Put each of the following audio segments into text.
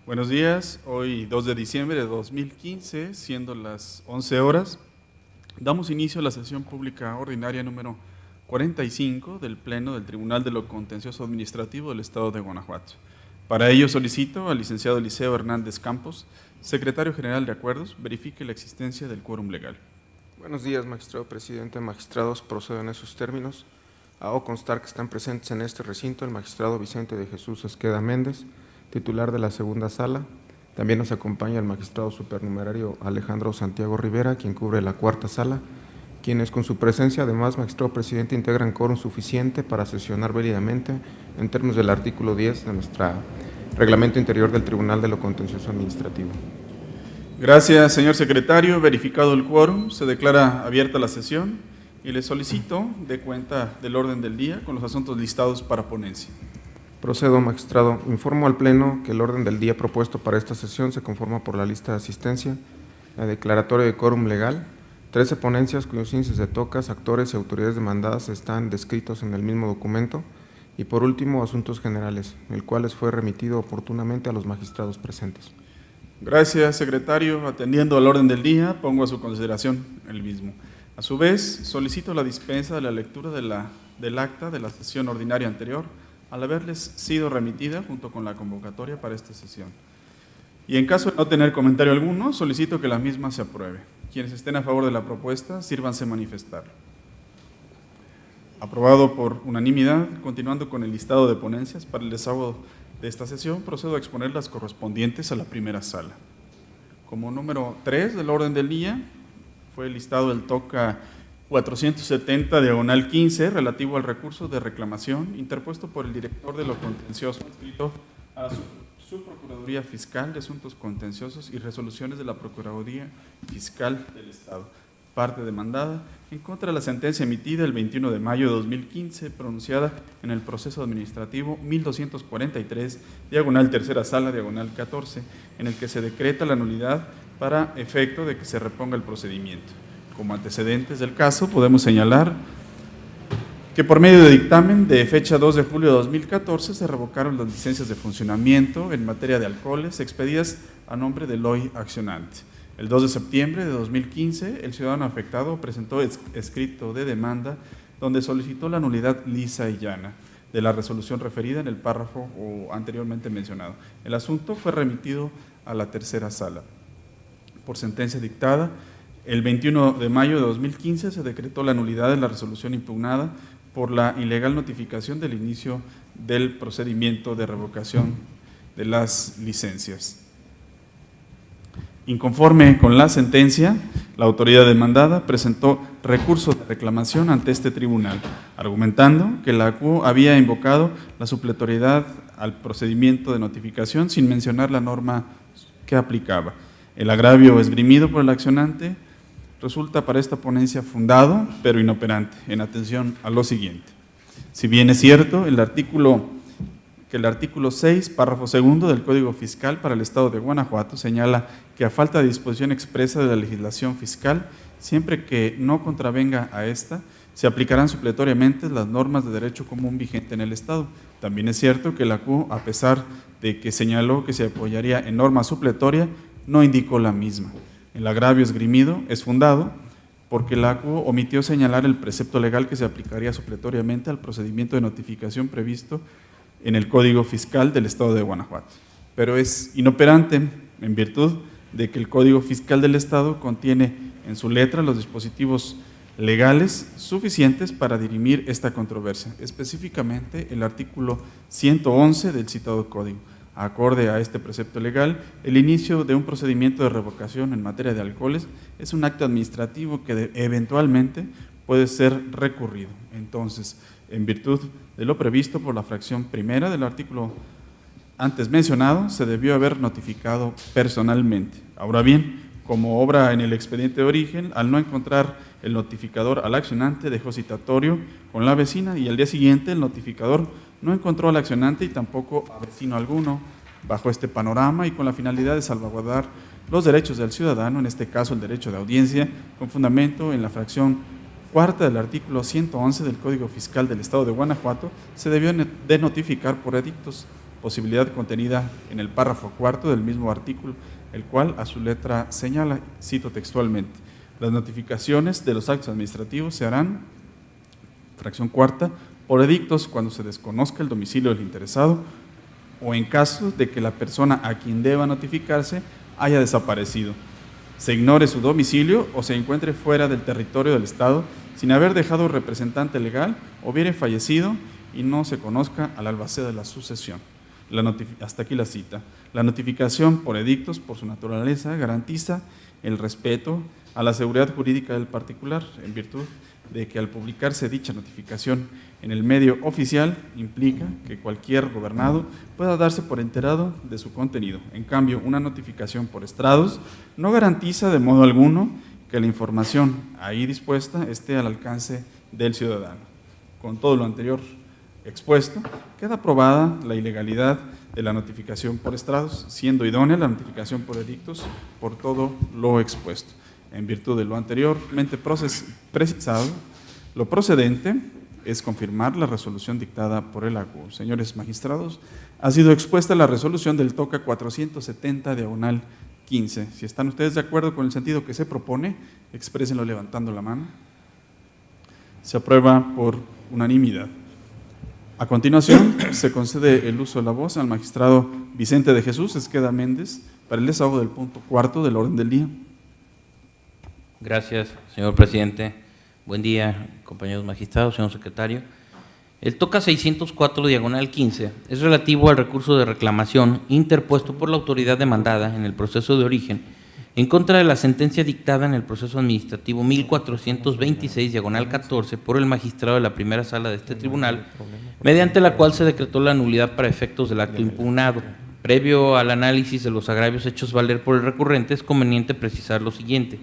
Buenos días, hoy 2 de diciembre de 2015, siendo las 11 horas, damos inicio a la sesión pública ordinaria número 45 del Pleno del Tribunal de lo Contencioso Administrativo del Estado de Guanajuato. Para ello solicito al licenciado Eliseo Hernández Campos, secretario general de Acuerdos, verifique la existencia del quórum legal. Buenos días, magistrado presidente. Magistrados, procedo en esos términos. Hago constar que están presentes en este recinto el magistrado Vicente de Jesús Esqueda Méndez, titular de la segunda sala. También nos acompaña el magistrado supernumerario Alejandro Santiago Rivera, quien cubre la cuarta sala, quienes con su presencia, además, magistrado presidente, integran quórum suficiente para sesionar válidamente en términos del artículo 10 de nuestro reglamento interior del Tribunal de lo Contencioso Administrativo. Gracias, señor secretario. Verificado el quórum, se declara abierta la sesión y le solicito dé cuenta del orden del día con los asuntos listados para ponencia. Procedo, magistrado. Informo al Pleno que el orden del día propuesto para esta sesión se conforma por la lista de asistencia, la declaratoria de quórum legal, 13 ponencias cuyos índices de tocas, actores y autoridades demandadas están descritos en el mismo documento, y por último, asuntos generales, el cual les fue remitido oportunamente a los magistrados presentes. Gracias, secretario. Atendiendo al orden del día, pongo a su consideración el mismo. A su vez, solicito la dispensa de la lectura del acta de la sesión ordinaria anterior, al haberles sido remitida junto con la convocatoria para esta sesión. Y en caso de no tener comentario alguno, solicito que la misma se apruebe. Quienes estén a favor de la propuesta, sírvanse manifestar. Aprobado por unanimidad. Continuando con el listado de ponencias para el desahogo de esta sesión, procedo a exponer las correspondientes a la primera sala. Como número 3 del orden del día, fue listado el toca 470/15, relativo al recurso de reclamación interpuesto por el director de lo contencioso adscrito a la Subprocuraduría Fiscal de Asuntos Contenciosos y Resoluciones de la Procuraduría Fiscal del Estado, parte demandada, en contra de la sentencia emitida el 21 de mayo de 2015, pronunciada en el proceso administrativo 1243, diagonal tercera sala, diagonal 14, en el que se decreta la nulidad para efecto de que se reponga el procedimiento. Como antecedentes del caso, podemos señalar que por medio de dictamen de fecha 2 de julio de 2014 se revocaron las licencias de funcionamiento en materia de alcoholes expedidas a nombre del hoy accionante. El 2 de septiembre de 2015, el ciudadano afectado presentó escrito de demanda donde solicitó la nulidad lisa y llana de la resolución referida en el párrafo anteriormente mencionado. El asunto fue remitido a la tercera sala. Por sentencia dictada, el 21 de mayo de 2015 se decretó la nulidad de la resolución impugnada por la ilegal notificación del inicio del procedimiento de revocación de las licencias. Inconforme con la sentencia, la autoridad demandada presentó recurso de reclamación ante este tribunal, argumentando que la ACUO había invocado la supletoriedad al procedimiento de notificación sin mencionar la norma que aplicaba. El agravio esgrimido por el accionante resulta para esta ponencia fundado, pero inoperante, en atención a lo siguiente. Si bien es cierto, el artículo 6, párrafo segundo del Código Fiscal para el Estado de Guanajuato señala que a falta de disposición expresa de la legislación fiscal, siempre que no contravenga a esta, se aplicarán supletoriamente las normas de derecho común vigente en el Estado. También es cierto que la CUO, a pesar de que señaló que se apoyaría en norma supletoria, no indicó la misma. El agravio esgrimido es fundado porque la ACUO omitió señalar el precepto legal que se aplicaría supletoriamente al procedimiento de notificación previsto en el Código Fiscal del Estado de Guanajuato. Pero es inoperante en virtud de que el Código Fiscal del Estado contiene en su letra los dispositivos legales suficientes para dirimir esta controversia, específicamente el artículo 111 del citado Código. Acorde a este precepto legal, el inicio de un procedimiento de revocación en materia de alcoholes es un acto administrativo que eventualmente puede ser recurrido. Entonces, en virtud de lo previsto por la fracción primera del artículo antes mencionado, se debió haber notificado personalmente. Ahora bien, como obra en el expediente de origen, al no encontrar el notificador al accionante, dejó citatorio con la vecina y al día siguiente el notificador no encontró al accionante y tampoco a vecino alguno. Bajo este panorama y con la finalidad de salvaguardar los derechos del ciudadano, en este caso el derecho de audiencia, con fundamento en la fracción cuarta del artículo 111 del Código Fiscal del Estado de Guanajuato, se debió de notificar por edictos posibilidad contenida en el párrafo cuarto del mismo artículo, el cual a su letra señala, cito textualmente: las notificaciones de los actos administrativos se harán, fracción cuarta, por edictos cuando se desconozca el domicilio del interesado o en caso de que la persona a quien deba notificarse haya desaparecido, se ignore su domicilio o se encuentre fuera del territorio del Estado sin haber dejado representante legal o hubiere fallecido y no se conozca al albacea de la sucesión. Hasta aquí la cita. La notificación por edictos, por su naturaleza, garantiza el respeto a la seguridad jurídica del particular, en virtud de que al publicarse dicha notificación en el medio oficial implica que cualquier gobernado pueda darse por enterado de su contenido. En cambio, una notificación por estrados no garantiza de modo alguno que la información ahí dispuesta esté al alcance del ciudadano. Con todo lo anterior expuesto, queda probada la ilegalidad de la notificación por estrados, siendo idónea la notificación por edictos por todo lo expuesto. En virtud de lo anteriormente precisado, lo procedente es confirmar la resolución dictada por el ACU. Señores magistrados, ha sido expuesta la resolución del TOCA 470/15. Si están ustedes de acuerdo con el sentido que se propone, exprésenlo levantando la mano. Se aprueba por unanimidad. A continuación, se concede el uso de la voz al magistrado Vicente de Jesús Esqueda Méndez para el desahogo del punto cuarto del orden del día. Gracias, señor presidente. Buen día, compañeros magistrados, señor secretario. El TOCA 604/15 es relativo al recurso de reclamación interpuesto por la autoridad demandada en el proceso de origen en contra de la sentencia dictada en el proceso administrativo 1426/14 por el magistrado de la primera sala de este tribunal, mediante la cual se decretó la nulidad para efectos del acto impugnado. Previo al análisis de los agravios hechos valer por el recurrente, es conveniente precisar lo siguiente.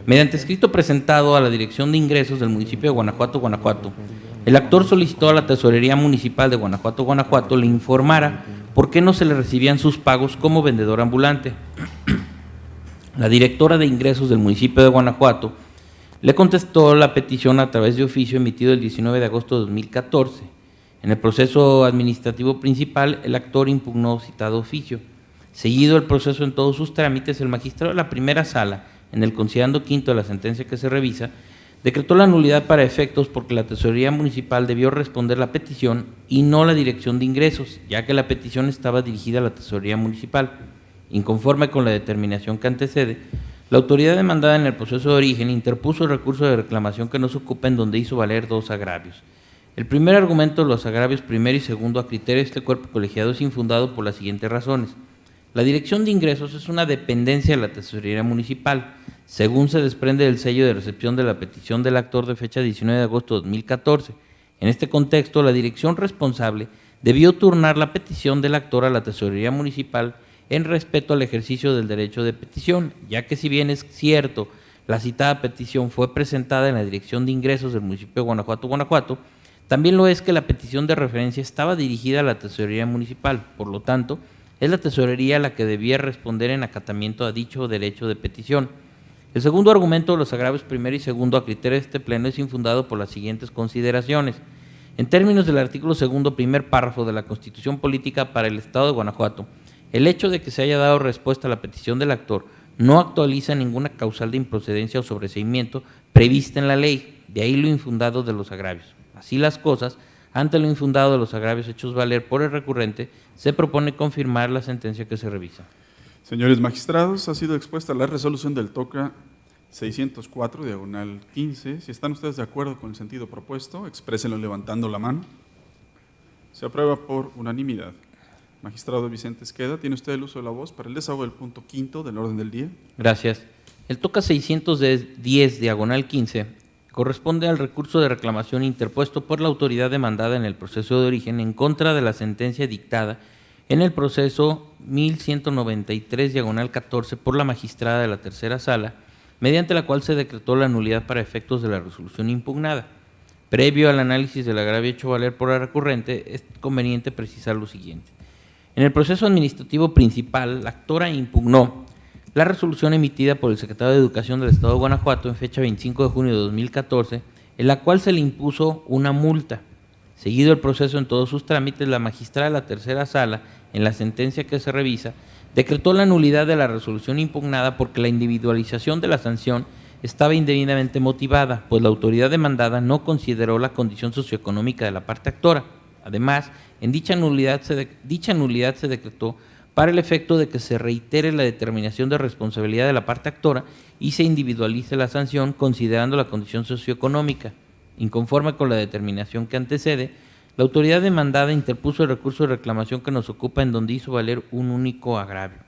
Mediante escrito presentado a la Dirección de Ingresos del municipio de Guanajuato, Guanajuato, el actor solicitó a la Tesorería Municipal de Guanajuato, Guanajuato, le informara por qué no se le recibían sus pagos como vendedor ambulante. La directora de Ingresos del municipio de Guanajuato le contestó la petición a través de oficio emitido el 19 de agosto de 2014. En el proceso administrativo principal, el actor impugnó citado oficio. Seguido el proceso en todos sus trámites, el magistrado de la primera sala, en el considerando quinto de la sentencia que se revisa, decretó la nulidad para efectos porque la Tesorería Municipal debió responder la petición y no la Dirección de Ingresos, ya que la petición estaba dirigida a la Tesorería Municipal. Inconforme con la determinación que antecede, la autoridad demandada en el proceso de origen interpuso el recurso de reclamación que no se ocupa, en donde hizo valer dos agravios. El primer argumento de los agravios primero y segundo a criterio de este cuerpo colegiado es infundado por las siguientes razones. La Dirección de Ingresos es una dependencia de la Tesorería Municipal, según se desprende del sello de recepción de la petición del actor de fecha 19 de agosto de 2014. En este contexto, la dirección responsable debió turnar la petición del actor a la Tesorería Municipal en respeto al ejercicio del derecho de petición, ya que si bien es cierto, la citada petición fue presentada en la Dirección de Ingresos del municipio de Guanajuato, Guanajuato, también lo es que la petición de referencia estaba dirigida a la Tesorería Municipal. Por lo tanto, es la Tesorería la que debía responder en acatamiento a dicho derecho de petición. El segundo argumento de los agravios primero y segundo a criterio de este pleno es infundado por las siguientes consideraciones. En términos del artículo segundo, primer párrafo de la Constitución Política para el Estado de Guanajuato, el hecho de que se haya dado respuesta a la petición del actor no actualiza ninguna causal de improcedencia o sobreseimiento prevista en la ley, de ahí lo infundado de los agravios. Así las cosas, ante lo infundado de los agravios hechos valer por el recurrente, se propone confirmar la sentencia que se revisa. Señores magistrados, ha sido expuesta la resolución del TOCA 604/15. Si están ustedes de acuerdo con el sentido propuesto, exprésenlo levantando la mano. Se aprueba por unanimidad. Magistrado Vicente Esqueda, tiene usted el uso de la voz para el desahogo del punto quinto del orden del día. Gracias. El TOCA 610/15 corresponde al recurso de reclamación interpuesto por la autoridad demandada en el proceso de origen en contra de la sentencia dictada en el proceso 1193/14 por la magistrada de la tercera sala, mediante la cual se decretó la nulidad para efectos de la resolución impugnada. Previo al análisis del agravio hecho valer por el recurrente, es conveniente precisar lo siguiente. En el proceso administrativo principal, la actora impugnó la resolución emitida por el secretario de Educación del Estado de Guanajuato en fecha 25 de junio de 2014, en la cual se le impuso una multa. Seguido el proceso en todos sus trámites, la magistrada de la tercera sala, en la sentencia que se revisa, decretó la nulidad de la resolución impugnada porque la individualización de la sanción estaba indebidamente motivada, pues la autoridad demandada no consideró la condición socioeconómica de la parte actora. Además, en dicha nulidad se decretó para el efecto de que se reitere la determinación de responsabilidad de la parte actora y se individualice la sanción considerando la condición socioeconómica. Inconforme con la determinación que antecede, la autoridad demandada interpuso el recurso de reclamación que nos ocupa, en donde hizo valer un único agravio.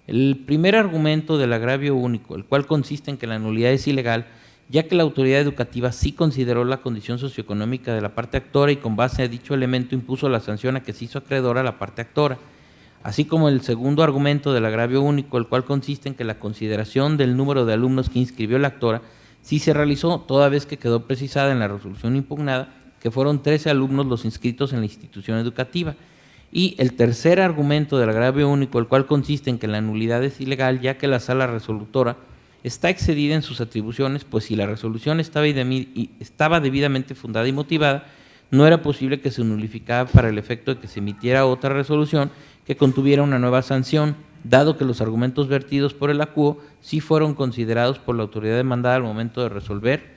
El primer argumento del agravio único, el cual consiste en que la nulidad es ilegal, ya que la autoridad educativa sí consideró la condición socioeconómica de la parte actora y con base a dicho elemento impuso la sanción a que se hizo acreedora a la parte actora. Así como el segundo argumento del agravio único, el cual consiste en que la consideración del número de alumnos que inscribió la actora sí se realizó, toda vez que quedó precisada en la resolución impugnada que fueron 13 alumnos los inscritos en la institución educativa. Y el tercer argumento del agravio único, el cual consiste en que la nulidad es ilegal, ya que la sala resolutora está excedida en sus atribuciones, pues si la resolución estaba debidamente fundada y motivada, no era posible que se nulificara para el efecto de que se emitiera otra resolución que contuviera una nueva sanción, dado que los argumentos vertidos por el acuo sí fueron considerados por la autoridad demandada al momento de resolver.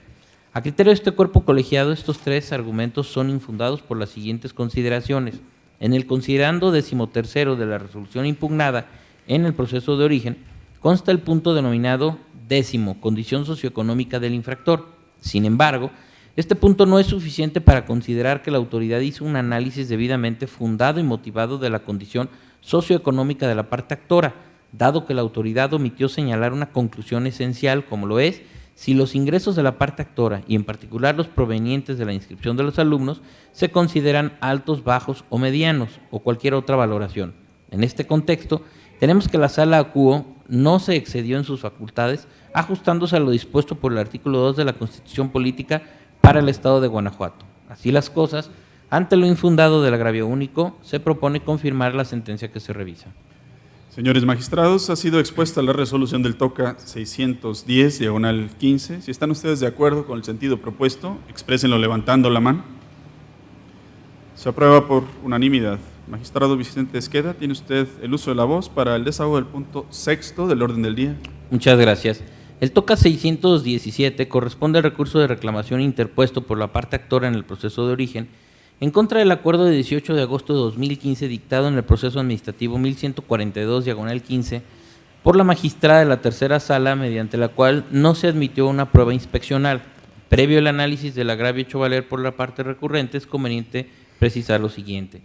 A criterio de este cuerpo colegiado, estos tres argumentos son infundados por las siguientes consideraciones. En el considerando 13º de la resolución impugnada en el proceso de origen, consta el punto denominado 10º, condición socioeconómica del infractor. Sin embargo, este punto no es suficiente para considerar que la autoridad hizo un análisis debidamente fundado y motivado de la condición socioeconómica de la parte actora, dado que la autoridad omitió señalar una conclusión esencial, como lo es si los ingresos de la parte actora, y en particular los provenientes de la inscripción de los alumnos, se consideran altos, bajos o medianos, o cualquier otra valoración. En este contexto, tenemos que la sala acuo no se excedió en sus facultades, ajustándose a lo dispuesto por el artículo 2 de la Constitución Política para el Estado de Guanajuato. Así las cosas, ante lo infundado del agravio único, se propone confirmar la sentencia que se revisa. Señores magistrados, ha sido expuesta la resolución del TOCA 610/15. Si están ustedes de acuerdo con el sentido propuesto, exprésenlo levantando la mano. Se aprueba por unanimidad. Magistrado Vicente Esqueda, tiene usted el uso de la voz para el desahogo del punto 6º del orden del día. Muchas gracias. El TOCA 617 corresponde al recurso de reclamación interpuesto por la parte actora en el proceso de origen en contra del acuerdo de 18 de agosto de 2015 dictado en el proceso administrativo 1142/15 por la magistrada de la tercera sala, mediante la cual no se admitió una prueba inspeccional. Previo el análisis del agravio hecho valer por la parte recurrente, es conveniente precisar lo siguiente.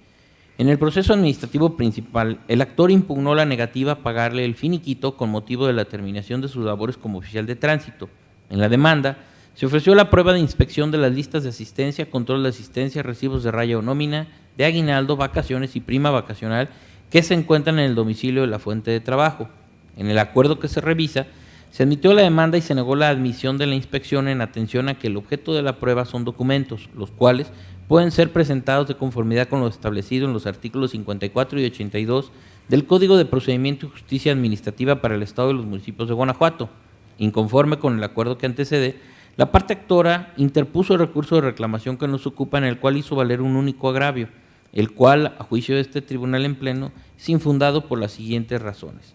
En el proceso administrativo principal, el actor impugnó la negativa a pagarle el finiquito con motivo de la terminación de sus labores como oficial de tránsito. En la demanda, se ofreció la prueba de inspección de las listas de asistencia, control de asistencia, recibos de raya o nómina, de aguinaldo, vacaciones y prima vacacional que se encuentran en el domicilio de la fuente de trabajo. En el acuerdo que se revisa, se admitió la demanda y se negó la admisión de la inspección en atención a que el objeto de la prueba son documentos, los cuales pueden ser presentados de conformidad con lo establecido en los artículos 54 y 82 del Código de Procedimiento y Justicia Administrativa para el Estado y los municipios de Guanajuato. Inconforme con el acuerdo que antecede, la parte actora interpuso el recurso de reclamación que nos ocupa, en el cual hizo valer un único agravio, el cual, a juicio de este tribunal en pleno, es infundado por las siguientes razones.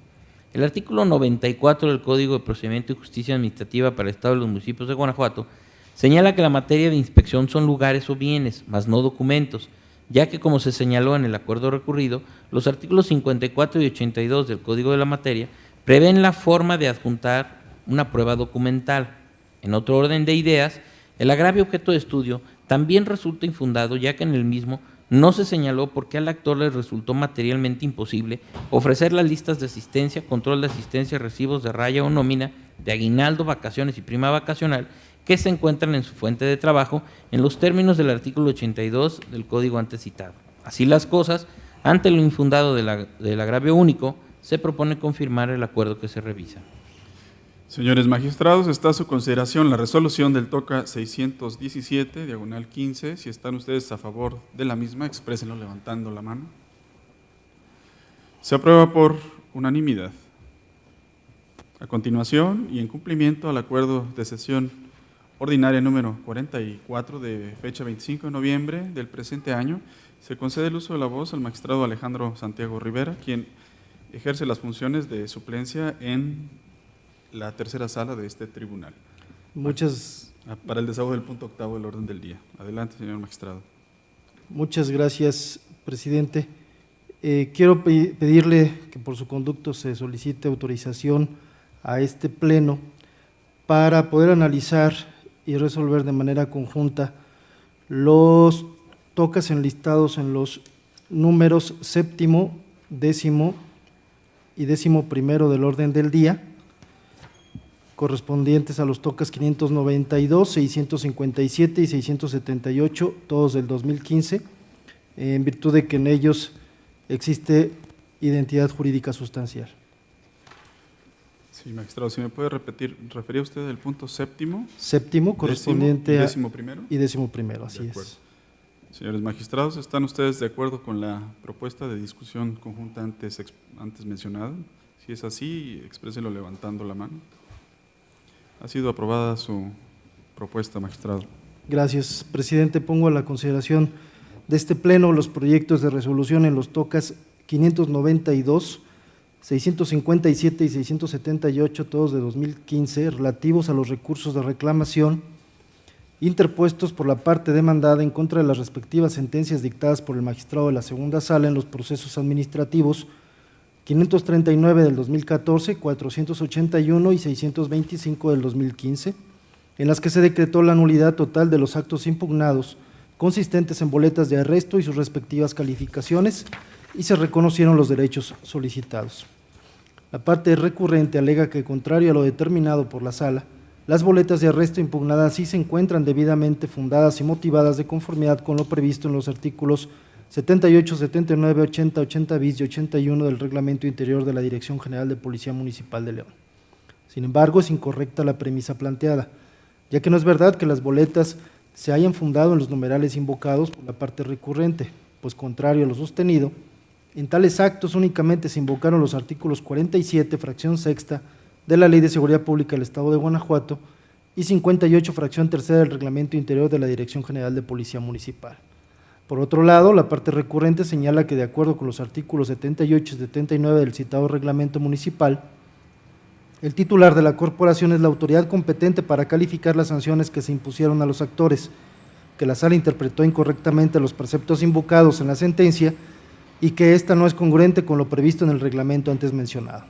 El artículo 94 del Código de Procedimiento y Justicia Administrativa para el Estado y los municipios de Guanajuato señala que la materia de inspección son lugares o bienes, mas no documentos, ya que, como se señaló en el acuerdo recurrido, los artículos 54 y 82 del Código de la materia prevén la forma de adjuntar una prueba documental. En otro orden de ideas, el agravio objeto de estudio también resulta infundado, ya que en el mismo no se señaló por qué al actor le resultó materialmente imposible ofrecer las listas de asistencia, control de asistencia, recibos de raya o nómina, de aguinaldo, vacaciones y prima vacacional que se encuentran en su fuente de trabajo en los términos del artículo 82 del Código antes citado. Así las cosas, ante lo infundado del agravio único, se propone confirmar el acuerdo que se revisa. Señores magistrados, está a su consideración la resolución del TOCA 617/15. Si están ustedes a favor de la misma, exprésenlo levantando la mano. Se aprueba por unanimidad. A continuación, y en cumplimiento al acuerdo de sesión ordinaria número 44 de fecha 25 de noviembre del presente año, se concede el uso de la voz al magistrado Alejandro Santiago Rivera, quien ejerce las funciones de suplencia en la tercera sala de este tribunal. Para el desahogo del punto octavo del orden del día. Adelante, señor magistrado. Muchas gracias, presidente. Quiero pedirle que por su conducto se solicite autorización a este pleno para poder analizar y resolver de manera conjunta los tocas enlistados en los números séptimo, décimo y 11º del orden del día, correspondientes a los tocas 592, 657 y 678, todos del 2015, en virtud de que en ellos existe identidad jurídica sustancial. Sí, magistrado, si me puede refería usted el punto séptimo. Séptimo, correspondiente a… Décimo primero. Y 11º, así es. Señores magistrados, ¿están ustedes de acuerdo con la propuesta de discusión conjunta antes mencionada? Si es así, exprésenlo levantando la mano. Ha sido aprobada su propuesta, magistrado. Gracias, presidente. Pongo a la consideración de este pleno los proyectos de resolución en los tocas 592, 657 y 678, todos de 2015, relativos a los recursos de reclamación interpuestos por la parte demandada en contra de las respectivas sentencias dictadas por el magistrado de la segunda sala en los procesos administrativos 539 del 2014, 481 y 625 del 2015, en las que se decretó la nulidad total de los actos impugnados consistentes en boletas de arresto y sus respectivas calificaciones y se reconocieron los derechos solicitados. La parte recurrente alega que, contrario a lo determinado por la sala, las boletas de arresto impugnadas sí se encuentran debidamente fundadas y motivadas de conformidad con lo previsto en los artículos 78, 79, 80, 80 bis y 81 del Reglamento Interior de la Dirección General de Policía Municipal de León. Sin embargo, es incorrecta la premisa planteada, ya que no es verdad que las boletas se hayan fundado en los numerales invocados por la parte recurrente, pues contrario a lo sostenido, en tales actos únicamente se invocaron los artículos 47, fracción sexta, de la Ley de Seguridad Pública del Estado de Guanajuato y 58, fracción tercera del Reglamento Interior de la Dirección General de Policía Municipal. Por otro lado, la parte recurrente señala que, de acuerdo con los artículos 78 y 79 del citado Reglamento Municipal, el titular de la corporación es la autoridad competente para calificar las sanciones que se impusieron a los actores, que la sala interpretó incorrectamente los preceptos invocados en la sentencia y que ésta no es congruente con lo previsto en el reglamento antes mencionado.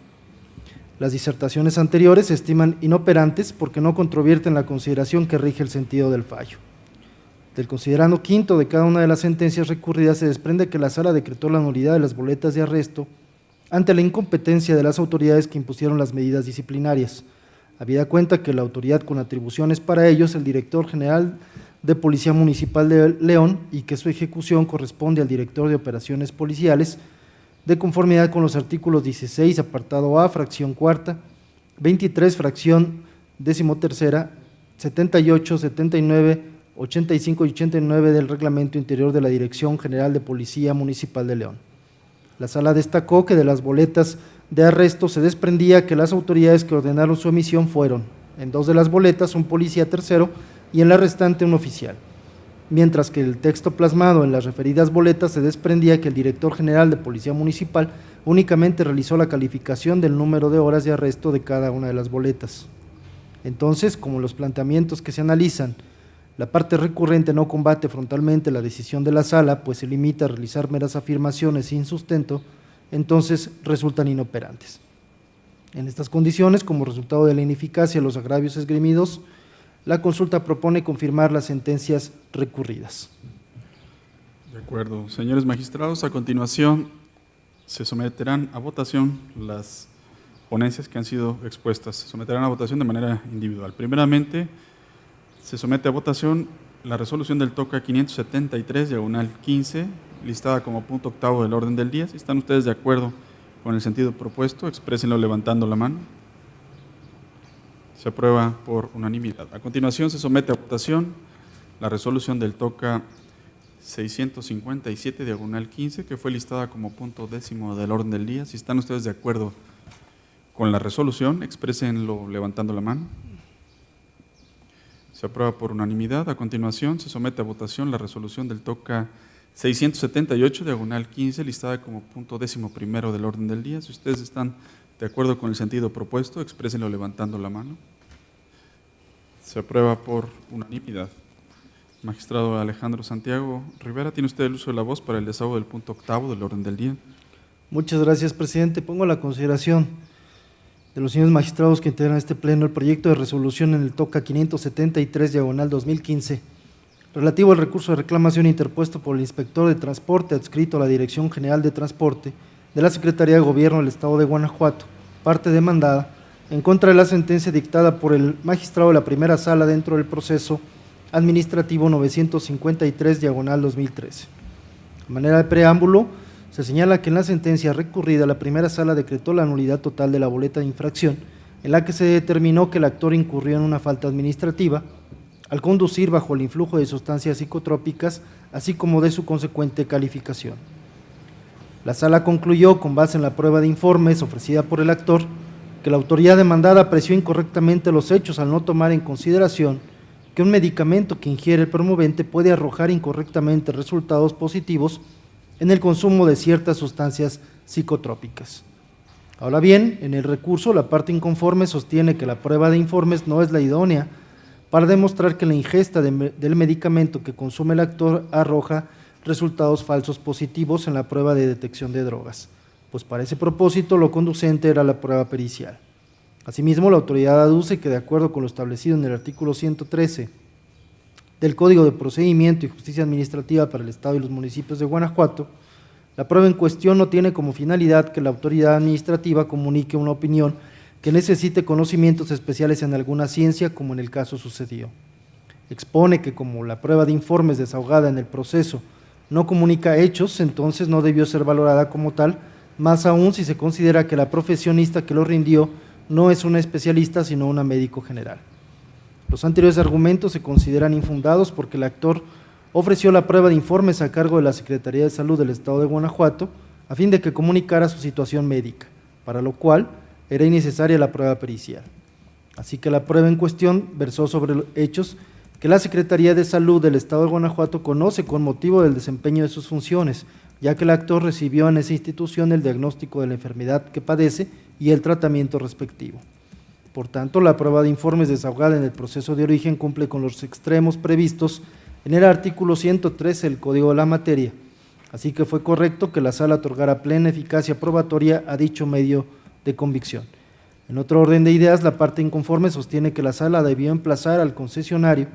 Las disertaciones anteriores se estiman inoperantes porque no controvierten la consideración que rige el sentido del fallo. Del considerando quinto de cada una de las sentencias recurridas se desprende que la sala decretó la nulidad de las boletas de arresto ante la incompetencia de las autoridades que impusieron las medidas disciplinarias, habida cuenta que la autoridad con atribuciones para ello es el director general de Policía Municipal de León y que su ejecución corresponde al director de Operaciones Policiales, de conformidad con los artículos 16, apartado A, fracción cuarta, 23, fracción 13ª, 78, 79, 85 y 89 del Reglamento Interior de la Dirección General de Policía Municipal de León. La sala destacó que de las boletas de arresto se desprendía que las autoridades que ordenaron su emisión fueron, en 2 de las boletas, un policía tercero y en la restante un oficial, mientras que el texto plasmado en las referidas boletas se desprendía que el director general de Policía Municipal únicamente realizó la calificación del número de horas de arresto de cada una de las boletas. Entonces, como los planteamientos que se analizan, la parte recurrente no combate frontalmente la decisión de la sala, pues se limita a realizar meras afirmaciones sin sustento, entonces resultan inoperantes. En estas condiciones, como resultado de la ineficacia de los agravios esgrimidos, la consulta propone confirmar las sentencias recurridas. De acuerdo. Señores magistrados, a continuación se someterán a votación las ponencias que han sido expuestas. Se someterán a votación de manera individual. Primeramente, se somete a votación la resolución del TOCA 573/15, listada como punto octavo del orden del día. Si están ustedes de acuerdo con el sentido propuesto, exprésenlo levantando la mano. Se aprueba por unanimidad. A continuación se somete a votación la resolución del TOCA 657/15, que fue listada como punto 10º del orden del día. Si están ustedes de acuerdo con la resolución, exprésenlo levantando la mano. Se aprueba por unanimidad. A continuación, se somete a votación la resolución del TOCA 678, diagonal 15, listada como punto 11º del orden del día. Si ustedes están de acuerdo con el sentido propuesto, exprésenlo levantando la mano. Se aprueba por unanimidad. Magistrado Alejandro Santiago Rivera, tiene usted el uso de la voz para el desahogo del punto 8º del orden del día. Muchas gracias, presidente. Pongo a la consideración de los señores magistrados que integran este pleno el proyecto de resolución en el TOCA 573, diagonal 2015, relativo al recurso de reclamación interpuesto por el inspector de transporte adscrito a la Dirección General de Transporte de la Secretaría de Gobierno del Estado de Guanajuato, parte demandada, en contra de la sentencia dictada por el magistrado de la primera sala dentro del proceso administrativo 953, diagonal 2013. De manera de preámbulo, se señala que en la sentencia recurrida, la primera sala decretó la nulidad total de la boleta de infracción, en la que se determinó que el actor incurrió en una falta administrativa al conducir bajo el influjo de sustancias psicotrópicas, así como de su consecuente calificación. La sala concluyó, con base en la prueba de informes ofrecida por el actor, que la autoridad demandada apreció incorrectamente los hechos al no tomar en consideración que un medicamento que ingiere el promovente puede arrojar incorrectamente resultados positivos en el consumo de ciertas sustancias psicotrópicas. Ahora bien, en el recurso, la parte inconforme sostiene que la prueba de informes no es la idónea para demostrar que la ingesta del medicamento que consume el actor arroja resultados falsos positivos en la prueba de detección de drogas, pues para ese propósito lo conducente era la prueba pericial. Asimismo, la autoridad aduce que, de acuerdo con lo establecido en el artículo 113 del Código de Procedimiento y Justicia Administrativa para el Estado y los municipios de Guanajuato, la prueba en cuestión no tiene como finalidad que la autoridad administrativa comunique una opinión que necesite conocimientos especiales en alguna ciencia, como en el caso sucedió. Expone que como la prueba de informes desahogada en el proceso no comunica hechos, entonces no debió ser valorada como tal, más aún si se considera que la profesionista que lo rindió no es una especialista, sino una médico general. Los anteriores argumentos se consideran infundados porque el actor ofreció la prueba de informes a cargo de la Secretaría de Salud del Estado de Guanajuato a fin de que comunicara su situación médica, para lo cual era innecesaria la prueba pericial. Así que la prueba en cuestión versó sobre los hechos que la Secretaría de Salud del Estado de Guanajuato conoce con motivo del desempeño de sus funciones, ya que el actor recibió en esa institución el diagnóstico de la enfermedad que padece y el tratamiento respectivo. Por tanto, la prueba de informes desahogada en el proceso de origen cumple con los extremos previstos en el artículo 113 del Código de la Materia, así que fue correcto que la sala otorgara plena eficacia probatoria a dicho medio de convicción. En otro orden de ideas, la parte inconforme sostiene que la sala debió emplazar al concesionario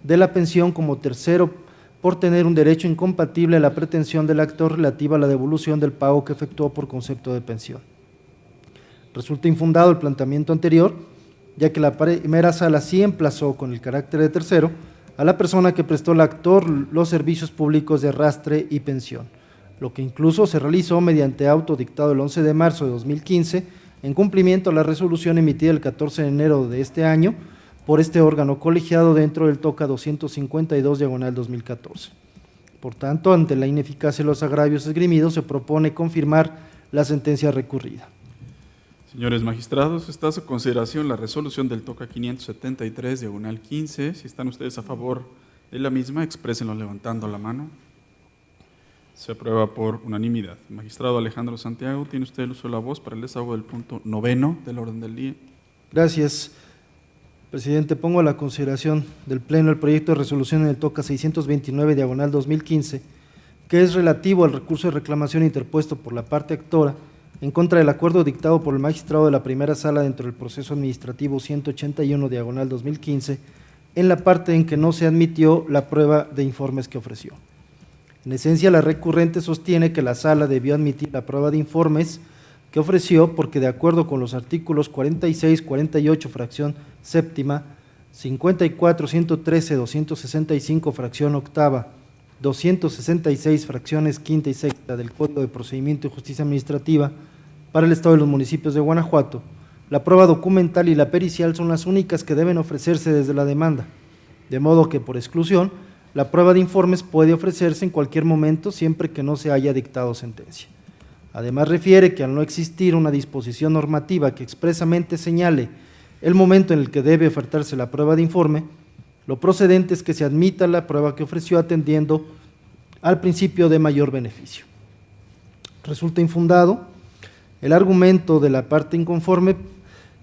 de la pensión como tercero por tener un derecho incompatible a la pretensión del actor relativa a la devolución del pago que efectuó por concepto de pensión. Resulta infundado el planteamiento anterior, ya que la primera sala sí emplazó con el carácter de tercero a la persona que prestó al actor los servicios públicos de arrastre y pensión, lo que incluso se realizó mediante auto dictado el 11 de marzo de 2015, en cumplimiento a la resolución emitida el 14 de enero de este año por este órgano colegiado dentro del TOCA 252, diagonal 2014. Por tanto, ante la ineficacia de los agravios esgrimidos, se propone confirmar la sentencia recurrida. Señores magistrados, está a su consideración la resolución del TOCA 573, diagonal 15. Si están ustedes a favor de la misma, exprésenlo levantando la mano. Se aprueba por unanimidad. Magistrado Alejandro Santiago, tiene usted el uso de la voz para el desahogo del punto 9 del orden del día. Gracias, presidente. Pongo a la consideración del Pleno el proyecto de resolución en el TOCA 629, diagonal 2015, que es relativo al recurso de reclamación interpuesto por la parte actora en contra del acuerdo dictado por el magistrado de la primera sala dentro del proceso administrativo 181, diagonal 2015, en la parte en que no se admitió la prueba de informes que ofreció. En esencia, la recurrente sostiene que la sala debió admitir la prueba de informes que ofreció porque, de acuerdo con los artículos 46, 48, fracción séptima, 54, 113, 265, fracción octava, 266, fracciones quinta y sexta del Código de Procedimiento y Justicia Administrativa para el Estado y los municipios de Guanajuato, la prueba documental y la pericial son las únicas que deben ofrecerse desde la demanda, de modo que, por exclusión, la prueba de informes puede ofrecerse en cualquier momento siempre que no se haya dictado sentencia. Además, refiere que al no existir una disposición normativa que expresamente señale el momento en el que debe ofertarse la prueba de informe, Lo procedente es que se admita la prueba que ofreció atendiendo al principio de mayor beneficio. Resulta infundado el argumento de la parte inconforme,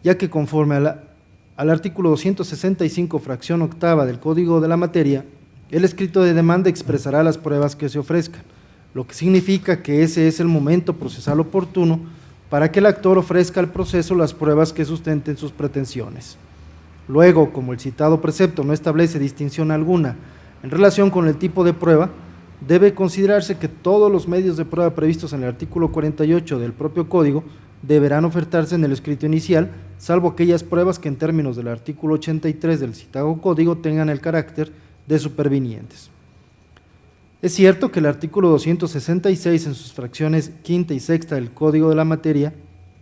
ya que conforme al artículo 265, fracción octava del Código de la Materia, el escrito de demanda expresará las pruebas que se ofrezcan, lo que significa que ese es el momento procesal oportuno para que el actor ofrezca al proceso las pruebas que sustenten sus pretensiones. Luego, como el citado precepto no establece distinción alguna en relación con el tipo de prueba, debe considerarse que todos los medios de prueba previstos en el artículo 48 del propio Código deberán ofertarse en el escrito inicial, salvo aquellas pruebas que en términos del artículo 83 del citado Código tengan el carácter de supervinientes. Es cierto que el artículo 266 en sus fracciones quinta y sexta del Código de la Materia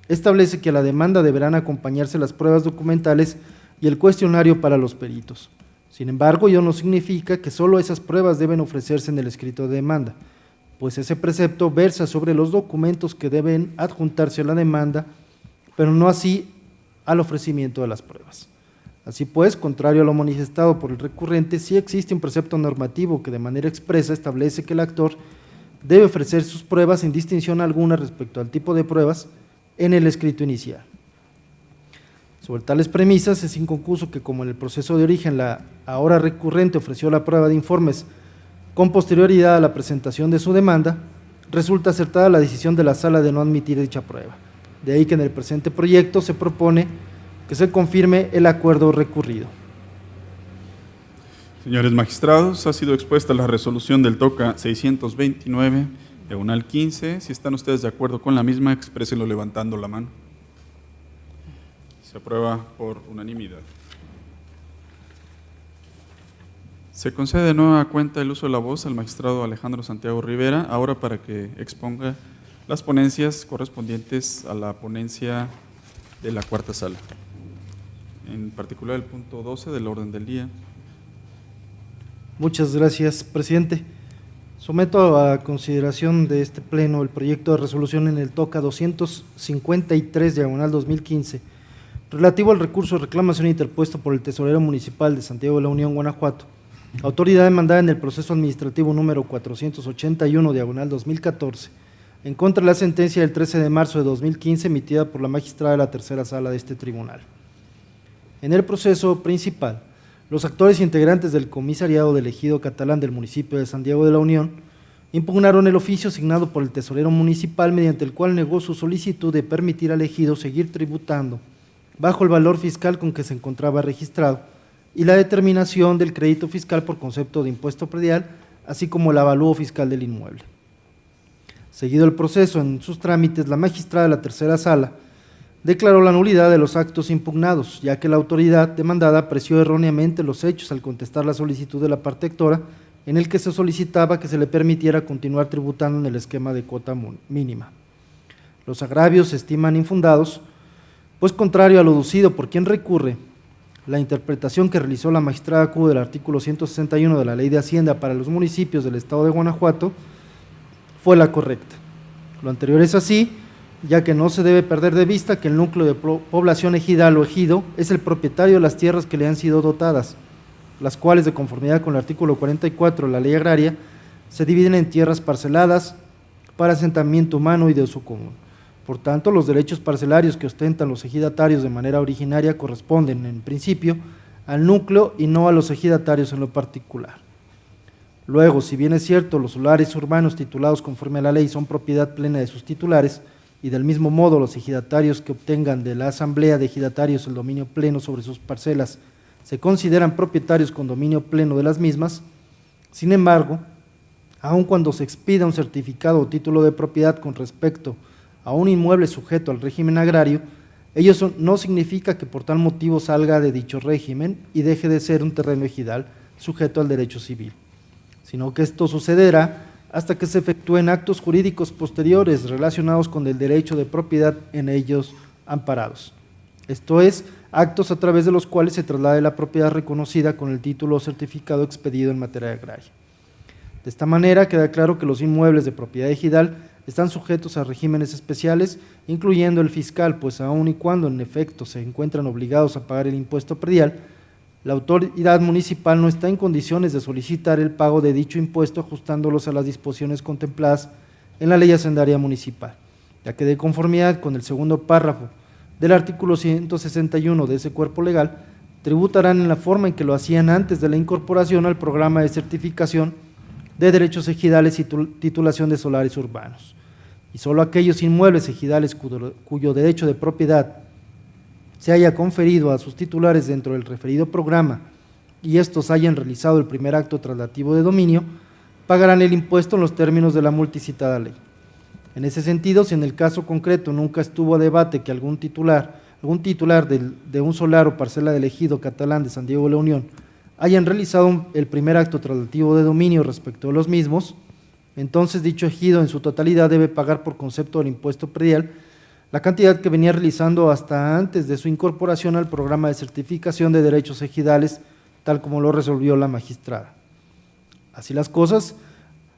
establece que a la demanda deberán acompañarse las pruebas documentales y el cuestionario para los peritos. Sin embargo, ello no significa que solo esas pruebas deben ofrecerse en el escrito de demanda, pues ese precepto versa sobre los documentos que deben adjuntarse a la demanda, pero no así al ofrecimiento de las pruebas. Así pues, contrario a lo manifestado por el recurrente, sí existe un precepto normativo que de manera expresa establece que el actor debe ofrecer sus pruebas sin distinción alguna respecto al tipo de pruebas en el escrito inicial. Sobre tales premisas, es inconcluso que como en el proceso de origen la ahora recurrente ofreció la prueba de informes con posterioridad a la presentación de su demanda, resulta acertada la decisión de la Sala de no admitir dicha prueba. De ahí que en el presente proyecto se propone que se confirme el acuerdo recurrido. Señores magistrados, ha sido expuesta la resolución del TOCA 629, diagonal 15. Si están ustedes de acuerdo con la misma, exprésenlo levantando la mano. Se aprueba por unanimidad. Se concede de nueva cuenta el uso de la voz al magistrado Alejandro Santiago Rivera, ahora para que exponga las ponencias correspondientes a la ponencia de la cuarta sala, en particular el punto 12 del orden del día. Muchas gracias, presidente. Someto a consideración de este pleno el proyecto de resolución en el TOCA 253, diagonal 2015, relativo al recurso de reclamación interpuesto por el tesorero municipal de Santiago de la Unión, Guanajuato, autoridad demandada en el proceso administrativo número 481, diagonal 2014, en contra de la sentencia del 13 de marzo de 2015 emitida por la magistrada de la tercera sala de este tribunal. En el proceso principal, los actores integrantes del comisariado del ejido catalán del municipio de Santiago de la Unión impugnaron el oficio asignado por el tesorero municipal, mediante el cual negó su solicitud de permitir al ejido seguir tributando bajo el valor fiscal con que se encontraba registrado y la determinación del crédito fiscal por concepto de impuesto predial, así como el avalúo fiscal del inmueble. Seguido el proceso en sus trámites, la magistrada de la tercera sala declaró la nulidad de los actos impugnados, ya que la autoridad demandada apreció erróneamente los hechos al contestar la solicitud de la parte actora, en el que se solicitaba que se le permitiera continuar tributando en el esquema de cuota mínima. Los agravios se estiman infundados, pues contrario a lo deducido por quien recurre, la interpretación que realizó la magistrada Q del artículo 161 de la Ley de Hacienda para los municipios del estado de Guanajuato fue la correcta. Lo anterior es así, ya que no se debe perder de vista que el núcleo de población ejidal o ejido es el propietario de las tierras que le han sido dotadas, las cuales, de conformidad con el artículo 44 de la Ley Agraria, se dividen en tierras parceladas para asentamiento humano y de uso común. Por tanto, los derechos parcelarios que ostentan los ejidatarios de manera originaria corresponden, en principio, al núcleo y no a los ejidatarios en lo particular. Luego, si bien es cierto, los solares urbanos titulados conforme a la ley son propiedad plena de sus titulares, y del mismo modo los ejidatarios que obtengan de la asamblea de ejidatarios el dominio pleno sobre sus parcelas se consideran propietarios con dominio pleno de las mismas, sin embargo, aun cuando se expida un certificado o título de propiedad con respecto a un inmueble sujeto al régimen agrario, ello no significa que por tal motivo salga de dicho régimen y deje de ser un terreno ejidal sujeto al derecho civil, sino que esto sucederá hasta que se efectúen actos jurídicos posteriores relacionados con el derecho de propiedad en ellos amparados. Esto es, actos a través de los cuales se traslade la propiedad reconocida con el título o certificado expedido en materia agraria. De esta manera queda claro que los inmuebles de propiedad ejidal están sujetos a regímenes especiales, incluyendo el fiscal, pues aun y cuando en efecto se encuentran obligados a pagar el impuesto predial, la autoridad municipal no está en condiciones de solicitar el pago de dicho impuesto ajustándolos a las disposiciones contempladas en la Ley Hacendaria Municipal, ya que de conformidad con el segundo párrafo del artículo 161 de ese cuerpo legal, tributarán en la forma en que lo hacían antes de la incorporación al programa de certificación de derechos ejidales y titulación de solares urbanos. Y solo aquellos inmuebles ejidales cuyo derecho de propiedad se haya conferido a sus titulares dentro del referido programa y estos hayan realizado el primer acto traslativo de dominio, pagarán el impuesto en los términos de la multicitada ley. En ese sentido, si en el caso concreto nunca estuvo a debate que algún titular de un solar o parcela del ejido catalán de San Diego de la Unión hayan realizado el primer acto traslativo de dominio respecto de los mismos, entonces dicho ejido en su totalidad debe pagar por concepto del impuesto predial la cantidad que venía realizando hasta antes de su incorporación al programa de certificación de derechos ejidales, tal como lo resolvió la magistrada. Así las cosas,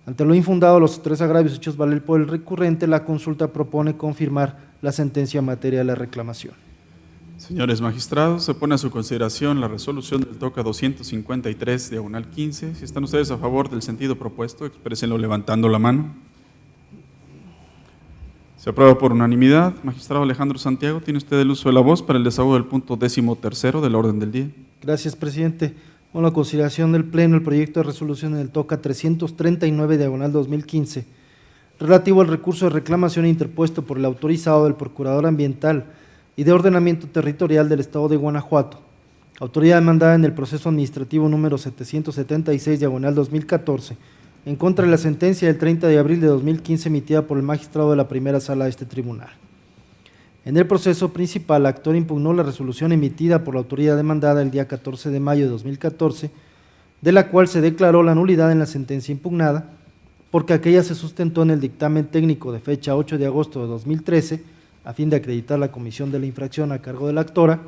ante lo infundado de los tres agravios hechos valer por el recurrente, la consulta propone confirmar la sentencia en materia de la reclamación. Señores magistrados, se pone a su consideración la resolución del TOCA 253/15. Si están ustedes a favor del sentido propuesto, exprésenlo levantando la mano. Se aprueba por unanimidad. Magistrado Alejandro Santiago, tiene usted el uso de la voz para el desahogo del punto 13º del orden del día. Gracias, presidente. Con la consideración del Pleno, el proyecto de resolución en el TOCA 339/2015, relativo al recurso de reclamación interpuesto por el autorizado del Procurador Ambiental y de Ordenamiento Territorial del Estado de Guanajuato, autoridad demandada en el proceso administrativo número 776/2014, en contra de la sentencia del 30 de abril de 2015 emitida por el magistrado de la primera sala de este tribunal. En el proceso principal, el actor impugnó la resolución emitida por la autoridad demandada el día 14 de mayo de 2014, de la cual se declaró la nulidad en la sentencia impugnada, porque aquella se sustentó en el dictamen técnico de fecha 8 de agosto de 2013, a fin de acreditar la comisión de la infracción a cargo de la actora,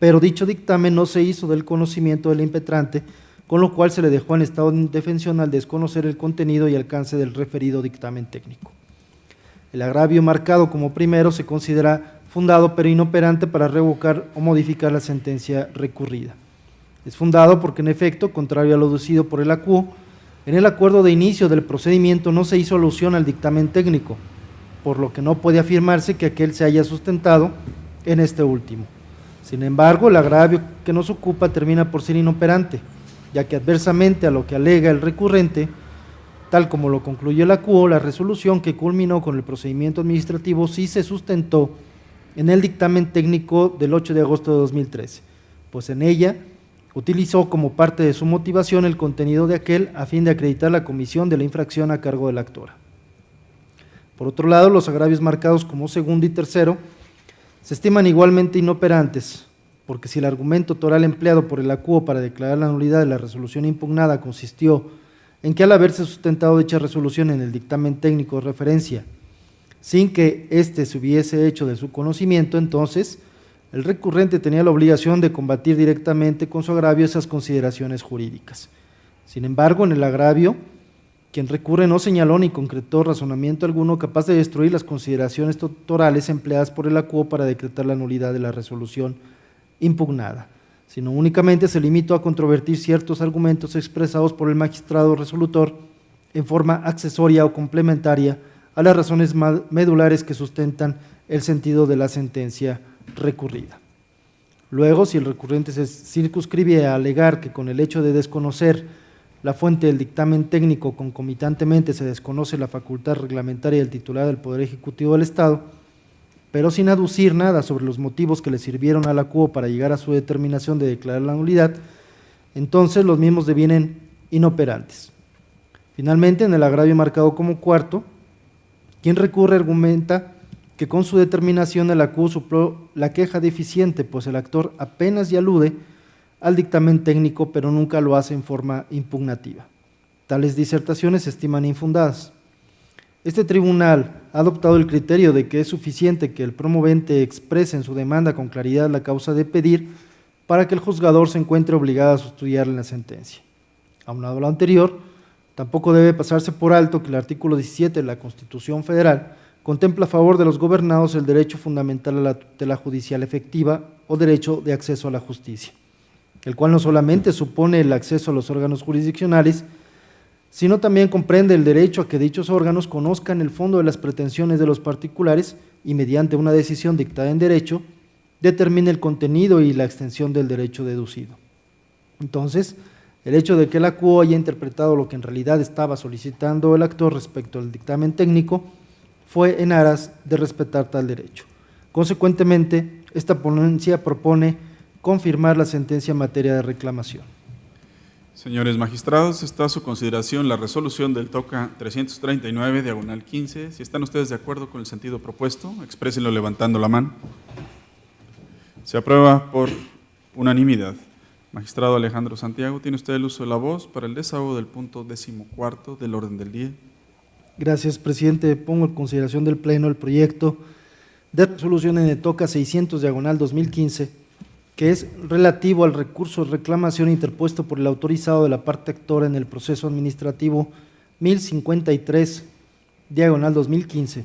pero dicho dictamen no se hizo del conocimiento del impetrante, con lo cual se le dejó en estado de indefensión al desconocer el contenido y alcance del referido dictamen técnico. El agravio marcado como primero se considera fundado pero inoperante para revocar o modificar la sentencia recurrida. Es fundado porque, en efecto, contrario a lo deducido por el ACUO, en el acuerdo de inicio del procedimiento no se hizo alusión al dictamen técnico, por lo que no puede afirmarse que aquel se haya sustentado en este último. Sin embargo, el agravio que nos ocupa termina por ser inoperante, ya que adversamente a lo que alega el recurrente, tal como lo concluyó el ACUO, la resolución que culminó con el procedimiento administrativo sí se sustentó en el dictamen técnico del 8 de agosto de 2013, pues en ella utilizó como parte de su motivación el contenido de aquel a fin de acreditar la comisión de la infracción a cargo de la actora. Por otro lado, los agravios marcados como segundo y tercero se estiman igualmente inoperantes, porque si el argumento toral empleado por el ACUO para declarar la nulidad de la resolución impugnada consistió en que al haberse sustentado dicha resolución en el dictamen técnico de referencia, sin que éste se hubiese hecho de su conocimiento, entonces el recurrente tenía la obligación de combatir directamente con su agravio esas consideraciones jurídicas. Sin embargo, en el agravio, quien recurre no señaló ni concretó razonamiento alguno capaz de destruir las consideraciones torales empleadas por el ACUO para decretar la nulidad de la resolución impugnada, sino únicamente se limitó a controvertir ciertos argumentos expresados por el magistrado resolutor en forma accesoria o complementaria a las razones medulares que sustentan el sentido de la sentencia recurrida. Luego, si el recurrente se circunscribe a alegar que con el hecho de desconocer la fuente del dictamen técnico concomitantemente se desconoce la facultad reglamentaria del titular del Poder Ejecutivo del Estado, pero sin aducir nada sobre los motivos que le sirvieron a la ACUO para llegar a su determinación de declarar la nulidad, entonces los mismos devienen inoperantes. Finalmente, en el agravio marcado como cuarto, quien recurre argumenta que con su determinación el ACUO suplió la queja deficiente, pues el actor apenas y alude al dictamen técnico, pero nunca lo hace en forma impugnativa. Tales disertaciones se estiman infundadas. Este tribunal ha adoptado el criterio de que es suficiente que el promovente exprese en su demanda con claridad la causa de pedir para que el juzgador se encuentre obligado a sustituirla en la sentencia. Aunado a lo anterior, tampoco debe pasarse por alto que el artículo 17 de la Constitución Federal contempla a favor de los gobernados el derecho fundamental a la tutela judicial efectiva o derecho de acceso a la justicia. el cual no solamente supone el acceso a los órganos jurisdiccionales, sino también comprende el derecho a que dichos órganos conozcan el fondo de las pretensiones de los particulares y mediante una decisión dictada en derecho, determine el contenido y la extensión del derecho deducido. Entonces, el hecho de que la CUO haya interpretado lo que en realidad estaba solicitando el actor respecto al dictamen técnico fue en aras de respetar tal derecho. Consecuentemente, esta ponencia propone confirmar la sentencia en materia de reclamación. Señores magistrados, está a su consideración la resolución del TOCA 339, diagonal 15. Si están ustedes de acuerdo con el sentido propuesto, exprésenlo levantando la mano. Se aprueba por unanimidad. Magistrado Alejandro Santiago, tiene usted el uso de la voz para el desahogo del punto 14 del orden del día. Gracias, presidente. Pongo en consideración del Pleno el proyecto de resolución en el TOCA 600, diagonal 2015, que es relativo al recurso de reclamación interpuesto por el autorizado de la parte actora en el proceso administrativo 1053, diagonal 2015,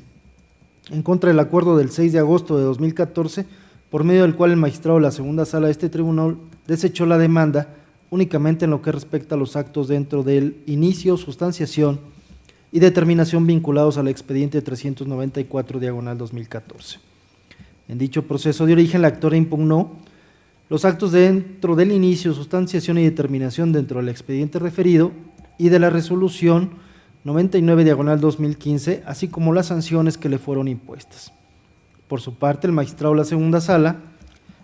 en contra del acuerdo del 6 de agosto de 2014, por medio del cual el magistrado de la segunda sala de este tribunal desechó la demanda únicamente en lo que respecta a los actos dentro del inicio, sustanciación y determinación vinculados al expediente 394, diagonal 2014. En dicho proceso de origen, la actora impugnó los actos dentro del inicio, sustanciación y determinación dentro del expediente referido y de la resolución 99, diagonal 2015, así como las sanciones que le fueron impuestas. Por su parte, el magistrado de la segunda sala,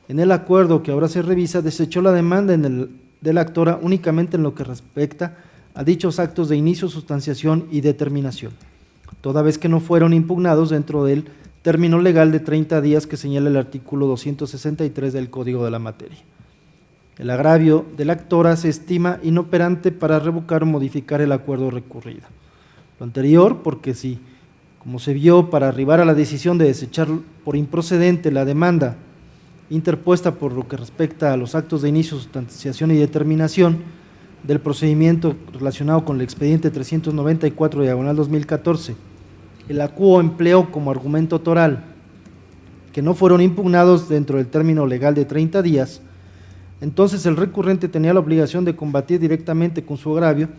en el acuerdo que ahora se revisa, desechó la demanda de la actora únicamente en lo que respecta a dichos actos de inicio, sustanciación y determinación, toda vez que no fueron impugnados dentro del término legal de 30 días que señala el artículo 263 del Código de la Materia. El agravio de la actora se estima inoperante para revocar o modificar el acuerdo recurrido. Lo anterior, porque si, como se vio, para arribar a la decisión de desechar por improcedente la demanda interpuesta por lo que respecta a los actos de inicio, sustanciación y determinación del procedimiento relacionado con el expediente 394, diagonal 2014, el acuo empleó como argumento toral que no fueron impugnados dentro del término legal de 30 días, entonces el recurrente tenía la obligación de combatir directamente con su agravio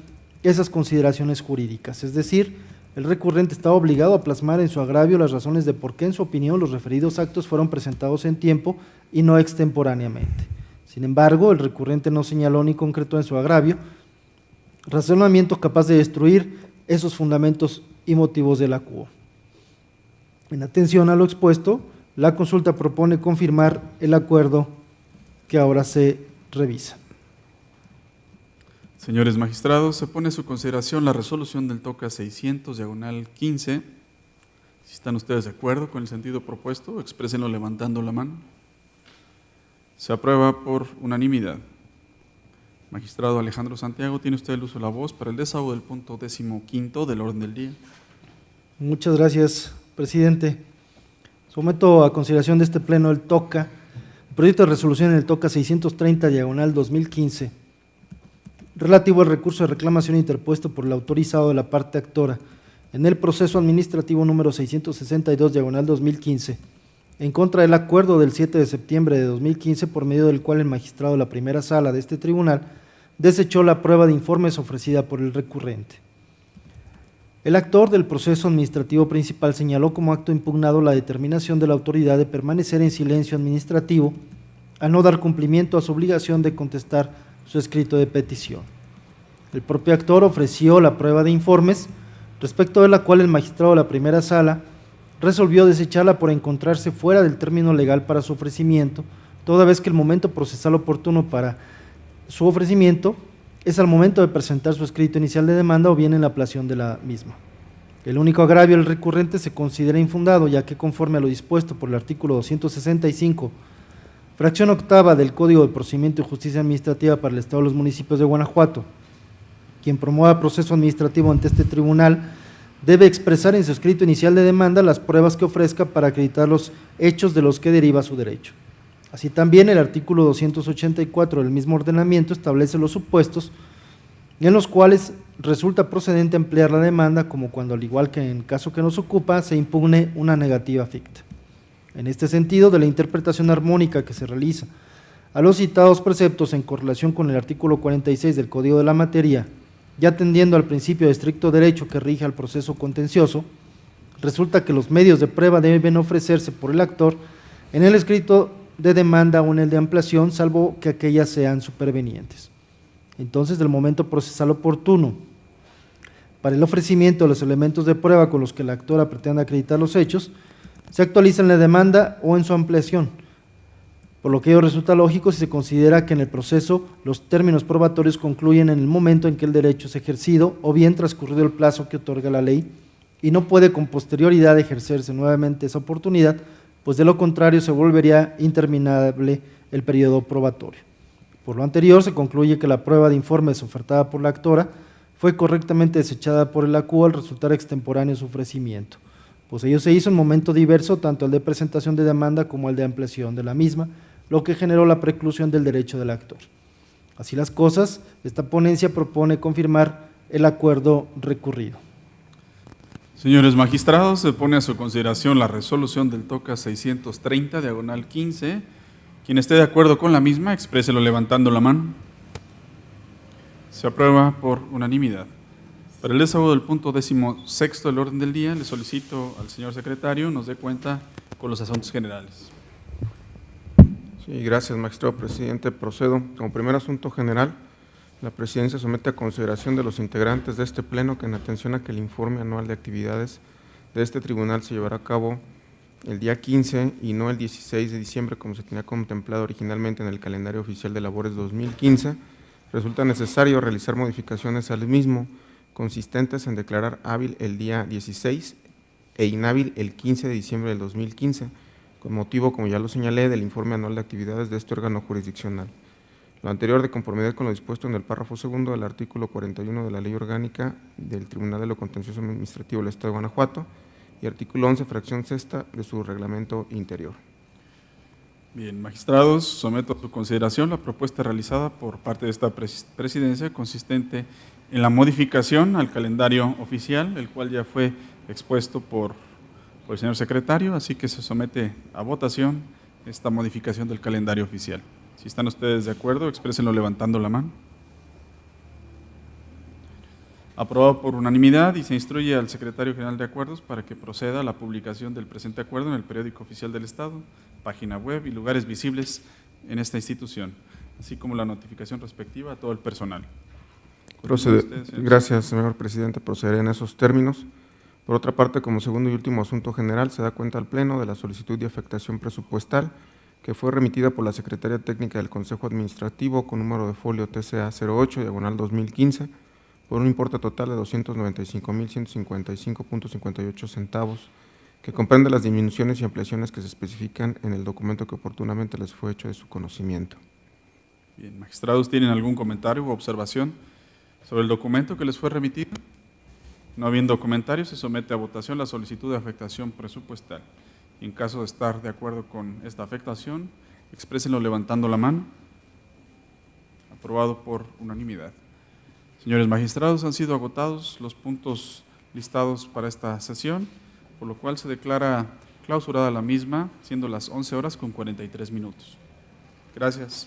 esas consideraciones jurídicas, es decir, el recurrente estaba obligado a plasmar en su agravio las razones de por qué, en su opinión, los referidos actos fueron presentados en tiempo y no extemporáneamente. Sin embargo, el recurrente no señaló ni concretó en su agravio razonamiento capaz de destruir esos fundamentos y motivos del acuo. En atención a lo expuesto, la consulta propone confirmar el acuerdo que ahora se revisa. Señores magistrados, se pone a su consideración la resolución del TOCA 600, diagonal 15. Si están ustedes de acuerdo con el sentido propuesto, exprésenlo levantando la mano. Se aprueba por unanimidad. Magistrado Alejandro Santiago, tiene usted el uso de la voz para el desahogo del punto 15 del orden del día. Muchas gracias, presidente. Someto a consideración de este pleno el TOCA, el proyecto de resolución en el TOCA 630, diagonal 2015, relativo al recurso de reclamación interpuesto por el autorizado de la parte actora en el proceso administrativo número 662, diagonal 2015, en contra del acuerdo del 7 de septiembre de 2015, por medio del cual el magistrado de la primera sala de este tribunal desechó la prueba de informes ofrecida por el recurrente. El actor del proceso administrativo principal señaló como acto impugnado la determinación de la autoridad de permanecer en silencio administrativo al no dar cumplimiento a su obligación de contestar su escrito de petición. El propio actor ofreció la prueba de informes, respecto de la cual el magistrado de la primera sala resolvió desecharla por encontrarse fuera del término legal para su ofrecimiento, toda vez que el momento procesal oportuno para su ofrecimiento es al momento de presentar su escrito inicial de demanda o bien en la apelación de la misma. El único agravio del recurrente se considera infundado, ya que conforme a lo dispuesto por el artículo 265, fracción octava del Código de Procedimiento y Justicia Administrativa para el Estado de los Municipios de Guanajuato, quien promueva proceso administrativo ante este tribunal debe expresar en su escrito inicial de demanda las pruebas que ofrezca para acreditar los hechos de los que deriva su derecho. Así también el artículo 284 del mismo ordenamiento establece los supuestos en los cuales resulta procedente emplear la demanda, como cuando, al igual que en caso que nos ocupa, se impugne una negativa ficta. En este sentido, de la interpretación armónica que se realiza a los citados preceptos en correlación con el artículo 46 del Código de la Materia y atendiendo al principio de estricto derecho que rige al proceso contencioso, resulta que los medios de prueba deben ofrecerse por el actor en el escrito de demanda o en el de ampliación, salvo que aquellas sean supervenientes. Entonces, del momento procesal oportuno para el ofrecimiento de los elementos de prueba con los que la actora pretende acreditar los hechos, se actualiza en la demanda o en su ampliación, por lo que ello resulta lógico si se considera que en el proceso los términos probatorios concluyen en el momento en que el derecho es ejercido o bien transcurrido el plazo que otorga la ley y no puede con posterioridad ejercerse nuevamente esa oportunidad, pues de lo contrario se volvería interminable el periodo probatorio. Por lo anterior, se concluye que la prueba de informes ofertada por la actora fue correctamente desechada por el ACU al resultar extemporáneo su ofrecimiento, pues ello se hizo en momento diverso, tanto el de presentación de demanda como el de ampliación de la misma, lo que generó la preclusión del derecho del actor. Así las cosas, esta ponencia propone confirmar el acuerdo recurrido. Señores magistrados, se pone a su consideración la resolución del TOCA 630/15. Quien esté de acuerdo con la misma, expréselo levantando la mano. Se aprueba por unanimidad. Para el desahogo del punto 16º del orden del día, le solicito al señor secretario nos dé cuenta con los asuntos generales. Sí, gracias, magistrado presidente. Procedo. Como primer asunto general, la presidencia somete a consideración de los integrantes de este pleno que en atención a que el informe anual de actividades de este tribunal se llevará a cabo el día 15 y no el 16 de diciembre como se tenía contemplado originalmente en el calendario oficial de labores 2015, resulta necesario realizar modificaciones al mismo consistentes en declarar hábil el día 16 e inhábil el 15 de diciembre del 2015, con motivo, como ya lo señalé, del informe anual de actividades de este órgano jurisdiccional. Lo anterior de conformidad con lo dispuesto en el párrafo segundo del artículo 41 de la Ley Orgánica del Tribunal de lo Contencioso Administrativo del Estado de Guanajuato y artículo 11, fracción sexta de su reglamento interior. Bien, magistrados, someto a su consideración la propuesta realizada por parte de esta presidencia consistente en la modificación al calendario oficial, el cual ya fue expuesto por el señor secretario, así que se somete a votación esta modificación del calendario oficial. Si están ustedes de acuerdo, exprésenlo levantando la mano. Aprobado por unanimidad y se instruye al secretario general de Acuerdos para que proceda a la publicación del presente acuerdo en el periódico oficial del Estado, página web y lugares visibles en esta institución, así como la notificación respectiva a todo el personal. Gracias, señor presidente. Procederé en esos términos. Por otra parte, como segundo y último asunto general, se da cuenta al Pleno de la solicitud de afectación presupuestal que fue remitida por la Secretaría Técnica del Consejo Administrativo con número de folio TCA 08/2015 por un importe total de 295.155.58 centavos, que comprende las disminuciones y ampliaciones que se especifican en el documento que oportunamente les fue hecho de su conocimiento. Bien, magistrados, ¿tienen algún comentario u observación sobre el documento que les fue remitido? No habiendo comentarios, se somete a votación la solicitud de afectación presupuestal. En caso de estar de acuerdo con esta afectación, exprésenlo levantando la mano. Aprobado por unanimidad. Señores magistrados, han sido agotados los puntos listados para esta sesión, por lo cual se declara clausurada la misma, siendo las 11:43. Gracias.